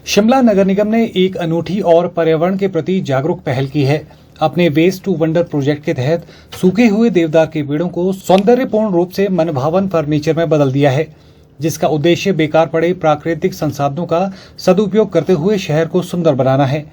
शिमला नगर निगम ने एक अनूठी और पर्यावरण के प्रति जागरूक पहल की है। अपने वेस्ट टू वंडर प्रोजेक्ट के तहत सूखे हुए देवदार के पेड़ों को सौंदर्यपूर्ण रूप से मनभावन फर्नीचर में बदल दिया है, जिसका उद्देश्य बेकार पड़े प्राकृतिक संसाधनों का सदुपयोग करते हुए शहर को सुंदर बनाना है।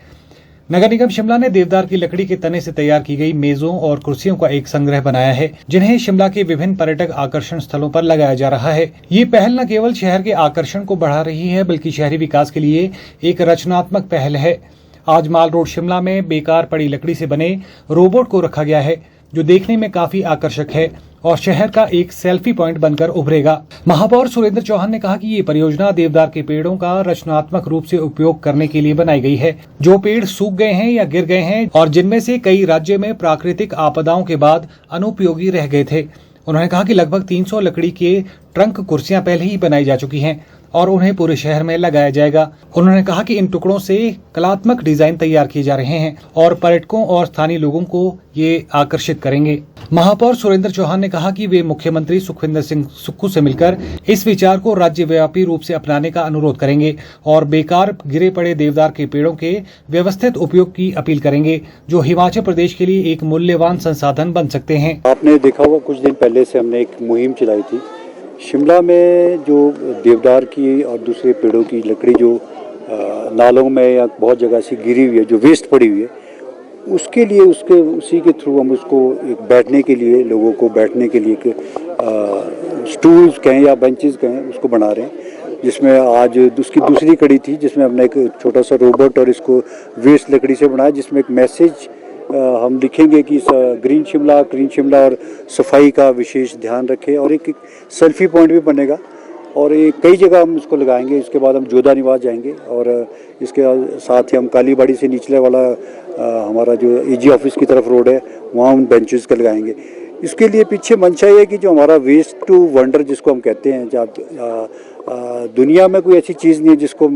नगर निगम शिमला ने देवदार की लकड़ी के तने से तैयार की गई मेजों और कुर्सियों का एक संग्रह बनाया है, जिन्हें शिमला के विभिन्न पर्यटक आकर्षण स्थलों पर लगाया जा रहा है। ये पहल न केवल शहर के आकर्षण को बढ़ा रही है, बल्कि शहरी विकास के लिए एक रचनात्मक पहल है। आज माल रोड शिमला में बेकार पड़ी लकड़ी से बने रोबोट को रखा गया है, जो देखने में काफी आकर्षक है और शहर का एक सेल्फी पॉइंट बनकर उभरेगा। महापौर सुरेंद्र चौहान ने कहा कि ये परियोजना देवदार के पेड़ों का रचनात्मक रूप से उपयोग करने के लिए बनाई गई है, जो पेड़ सूख गए हैं या गिर गए हैं और जिनमें से कई राज्य में प्राकृतिक आपदाओं के बाद अनुपयोगी रह गए थे। उन्होंने कहा कि लगभग 300 लकड़ी के ट्रंक कुर्सियां पहले ही बनाई जा चुकी हैं और उन्हें पूरे शहर में लगाया जाएगा। उन्होंने कहा कि इन टुकड़ों से कलात्मक डिजाइन तैयार किए जा रहे हैं और पर्यटकों और स्थानीय लोगों को ये आकर्षित करेंगे। महापौर सुरेंद्र चौहान ने कहा कि वे मुख्यमंत्री सुखविंदर सिंह सुक्खू से मिलकर इस विचार को राज्यव्यापी रूप से अपनाने का अनुरोध करेंगे और बेकार गिरे पड़े देवदार के पेड़ों के व्यवस्थित उपयोग की अपील करेंगे, जो हिमाचल प्रदेश के लिए एक मूल्यवान संसाधन बन सकते हैं। आपने देखा होगा, कुछ दिन पहले से हमने एक मुहिम चलाई थी शिमला में, जो देवदार की और दूसरे पेड़ों की लकड़ी जो नालों में या बहुत जगह से गिरी हुई है, जो वेस्ट पड़ी हुई है, उसके लिए उसी के थ्रू हम उसको एक बैठने के लिए, लोगों को बैठने के लिए स्टूल्स कहें या बेंचेस कहें, उसको बना रहे हैं। जिसमें आज उसकी दूसरी कड़ी थी, जिसमें हमने एक छोटा सा रोबोट और इसको वेस्ट लकड़ी से बनाया, जिसमें एक मैसेज हम लिखेंगे कि ग्रीन शिमला और सफाई का विशेष ध्यान रखें, और एक सेल्फी पॉइंट भी बनेगा और ये कई जगह हम उसको लगाएंगे। इसके बाद हम जोधा निवास जाएंगे और इसके साथ ही हम कालीबाड़ी से निचले वाला हमारा जो एजी ऑफिस की तरफ रोड है, वहाँ हम बेंचेस का लगाएंगे। इसके लिए पीछे मंशा ये है कि जो हमारा वेस्ट टू वंडर जिसको हम कहते हैं, जब दुनिया में कोई ऐसी चीज़ नहीं है जिसको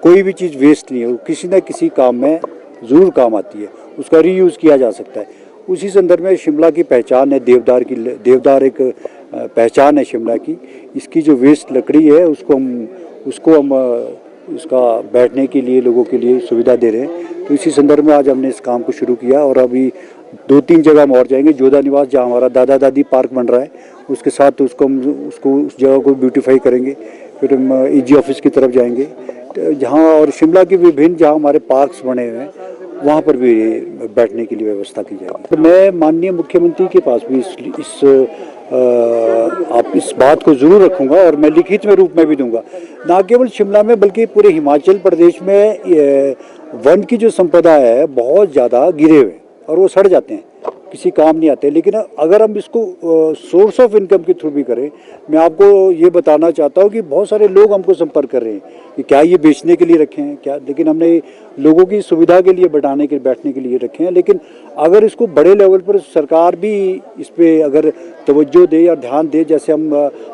कोई भी चीज़ वेस्ट नहीं है, किसी न किसी काम में ज़रूर काम आती है, उसका रीयूज़ किया जा सकता है। उसी संदर्भ में शिमला की पहचान है देवदार एक पहचान है शिमला की। इसकी जो वेस्ट लकड़ी है उसको हम इसका बैठने के लिए लोगों के लिए सुविधा दे रहे हैं। तो इसी संदर्भ में आज हमने इस काम को शुरू किया और अभी 2-3 जगह हम और जाएंगे। जोधा निवास, जहाँ हमारा दादा दादी पार्क बन रहा है, उसके साथ उस जगह को ब्यूटीफाई करेंगे। फिर हम एजी ऑफिस की तरफ जाएंगे, जहाँ और शिमला के विभिन्न जहाँ हमारे पार्क्स बने हुए हैं, वहाँ पर भी बैठने के लिए व्यवस्था की जाएगी। तो मैं माननीय मुख्यमंत्री के पास भी इस बात को जरूर रखूंगा और मैं लिखित में रूप में भी दूंगा, ना केवल शिमला में बल्कि पूरे हिमाचल प्रदेश में वन की जो संपदा है बहुत ज़्यादा गिरे हुए और वो सड़ जाते हैं, किसी काम नहीं आते। लेकिन अगर हम इसको सोर्स ऑफ इनकम के थ्रू भी करें, मैं आपको ये बताना चाहता हूँ कि बहुत सारे लोग हमको संपर्क कर रहे हैं कि क्या ये बेचने के लिए रखे हैं क्या, लेकिन हमने लोगों की सुविधा के लिए बैठने के लिए रखे हैं। लेकिन अगर इसको बड़े लेवल पर सरकार भी इस पर अगर तवज्जो दे या ध्यान दे, जैसे हम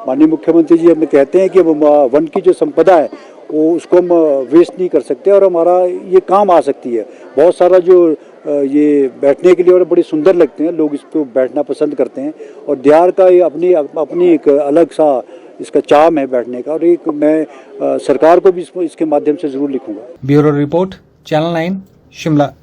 माननीय मुख्यमंत्री जी हमें कहते हैं कि वन की जो संपदा है वो उसको हम वेस्ट नहीं कर सकते और हमारा ये काम आ सकती है। बहुत सारा जो ये बैठने के लिए और बड़े सुंदर लगते हैं, लोग इस पर बैठना पसंद करते हैं और देवदार का ये अपनी एक अलग सा इसका चार्म है बैठने का, और एक मैं सरकार को भी इसके माध्यम से जरूर लिखूंगा। Bureau report, channel 9, Shimla.